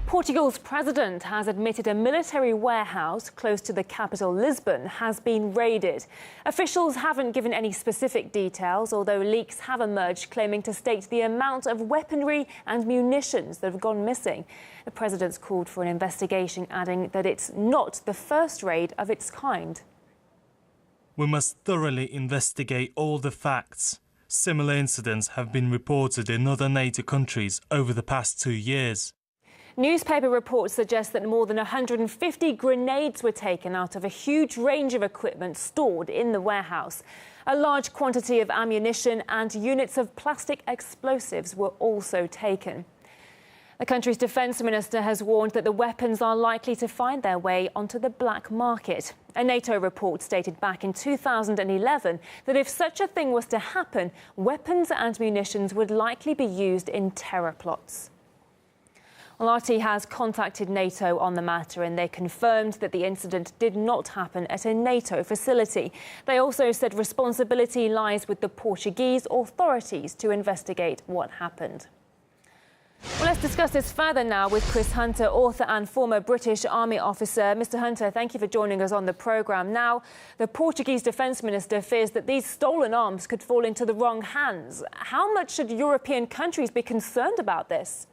Portugal's president has admitted a military warehouse close to the capital, Lisbon, has been raided. Officials haven't given any specific details, although leaks have emerged claiming to state the amount of weaponry and munitions that have gone missing. The president's called for an investigation, adding that it's not the first raid of its kind. We must thoroughly investigate all the facts. Similar incidents have been reported in other NATO countries over the past 2 years. Newspaper reports suggest that more than 150 grenades were taken out of a huge range of equipment stored in the warehouse. A large quantity of ammunition and units of plastic explosives were also taken. The country's defence minister has warned that the weapons are likely to find their way onto the black market. A NATO report stated back in 2011 that if such a thing was to happen, weapons and munitions would likely be used in terror plots. Well, RT has contacted NATO on the matter and they confirmed that the incident did not happen at a NATO facility. They also said responsibility lies with the Portuguese authorities to investigate what happened. Well, let's discuss this further now with Chris Hunter, author and former British Army officer. Mr. Hunter, thank you for joining us on the programme. Now, the Portuguese Defence Minister fears that these stolen arms could fall into the wrong hands. How much should European countries be concerned about this?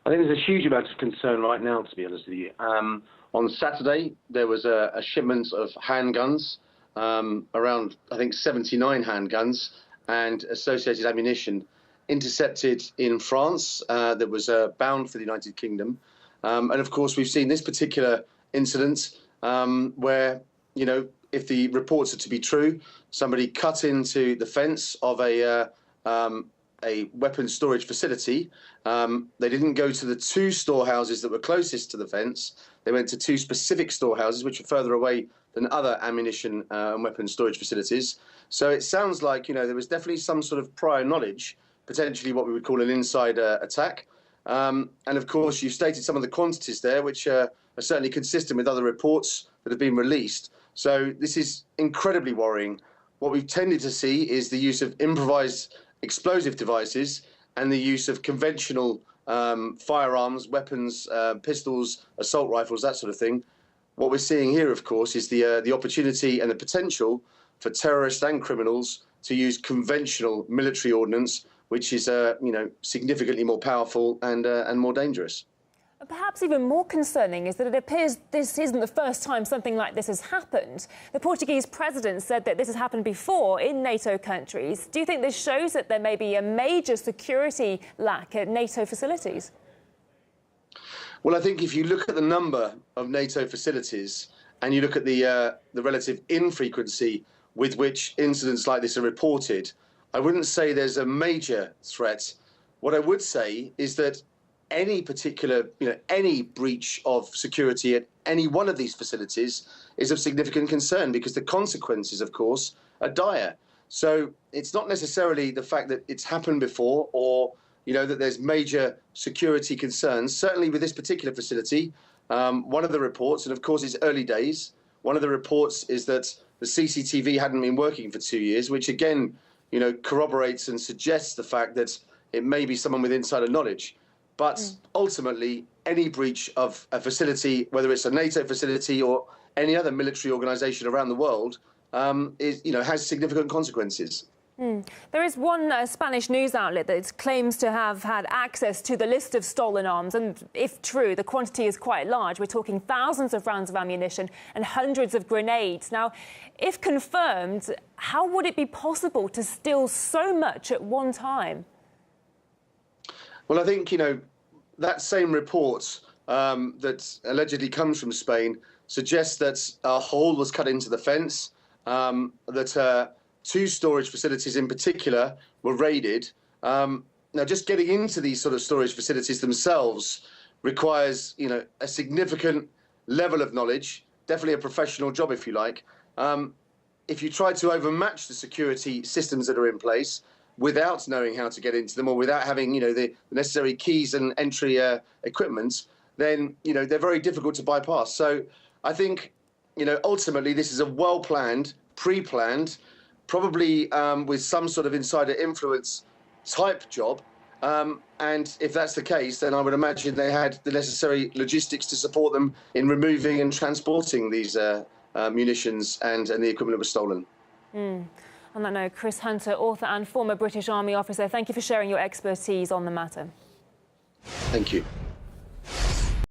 I think there's a huge amount of concern right now, to be honest with you. On Saturday, there was a shipment of handguns, around, I think, 79 handguns and associated ammunition intercepted in France that was bound for the United Kingdom. And, of course, we've seen this particular incident where, you know, if the reports are to be true, somebody cut into the fence of a weapons storage facility. They didn't go to the two storehouses that were closest to the fence. They went to two specific storehouses, which were further away than other ammunition and weapons storage facilities. So it sounds like, you know, there was definitely some sort of prior knowledge, potentially what we would call an insider attack. And of course, you've stated some of the quantities there, which are certainly consistent with other reports that have been released. So this is incredibly worrying. What we've tended to see is the use of improvised explosive devices and the use of conventional firearms, weapons, pistols, assault rifles, that sort of thing. What we're seeing here, of course, is the opportunity and the potential for terrorists and criminals to use conventional military ordnance, which is significantly more powerful and more dangerous. Perhaps even more concerning is that it appears this isn't the first time something like this has happened. The Portuguese president said that this has happened before in NATO countries. Do you think this shows that there may be a major security lack at NATO facilities? Well, I think if you look at the number of NATO facilities and you look at the relative infrequency with which incidents like this are reported, I wouldn't say there's a major threat. What I would say is that any particular, any breach of security at any one of these facilities is of significant concern because the consequences, of course, are dire. So it's not necessarily the fact that it's happened before or, that there's major security concerns. Certainly with this particular facility, one of the reports, and of course it's early days, one of the reports is that the CCTV hadn't been working for 2 years, which again, corroborates and suggests the fact that it may be someone with insider knowledge. But ultimately, any breach of a facility, whether it's a NATO facility or any other military organisation around the world, has significant consequences. There is one Spanish news outlet that claims to have had access to the list of stolen arms, and if true, the quantity is quite large. We're talking thousands of rounds of ammunition and hundreds of grenades. Now, if confirmed, how would it be possible to steal so much at one time? Well, I think, that same report that allegedly comes from Spain suggests that a hole was cut into the fence, that two storage facilities in particular were raided. Now, just getting into these sort of storage facilities themselves requires, a significant level of knowledge, definitely a professional job, if you like. If you try to overmatch the security systems that are in place, without knowing how to get into them or without having, the necessary keys and entry equipment, then, they're very difficult to bypass. So I think, ultimately this is a well-planned, pre-planned, probably with some sort of insider influence type job. And if that's the case, then I would imagine they had the necessary logistics to support them in removing and transporting these munitions and the equipment that was stolen. On that note, Chris Hunter, author and former British Army officer, thank you for sharing your expertise on the matter. Thank you.